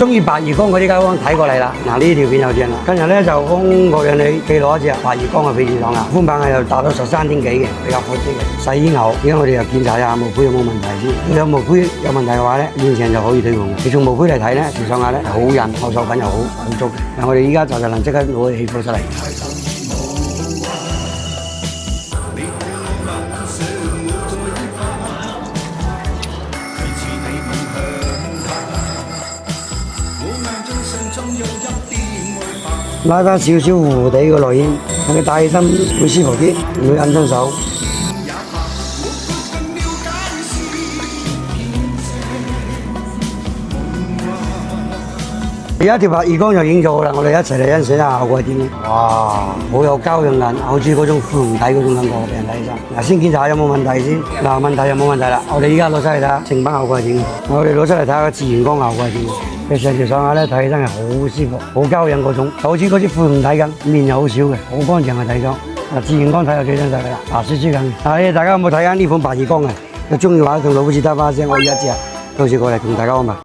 中意白魚缸嗰啲街坊睇過嚟啦，嗱呢條片就正啦。今日咧就幫各樣你記錄一隻白魚缸嘅痱子狀啦，寬板係又達到13.幾嘅，比較闊啲嘅細牛。而家我哋又檢查下毛坯有冇問題先。如果毛坯有問題嘅話咧，現場就可以退換。你從毛坯嚟睇咧，條上下咧好韌，後手感又好足嘅。嗱，我哋依家就能即刻攞起貨出嚟。拉翻少少糊地嘅內煙，等佢戴起身會舒服啲，唔會揞親手。而家條白魚缸就影咗啦，我哋一齊嚟欣賞下效果係點嘅。哇，好有膠有韌，好似嗰種寬紅底嗰種感覺，俾人睇起身。嗱，先檢查下有冇問題先。嗱，問題就冇問題啦。我哋依家攞出嚟睇下成品效果係點嘅。我哋攞出嚟睇下個自然光效果係點嘅。佢成條上下咧睇起身係好舒服，好膠韌嗰種，好似嗰啲寬紅底咁，面又好少嘅，好乾淨嘅睇咗。嗱，自然光睇就最真實嘅啦。嗱，舒舒緊。嗱，大家有冇睇緊呢款白魚缸嘅？有中意嘅話同老虎子打返聲，我依家知啊，到時過嚟同大家講嘛。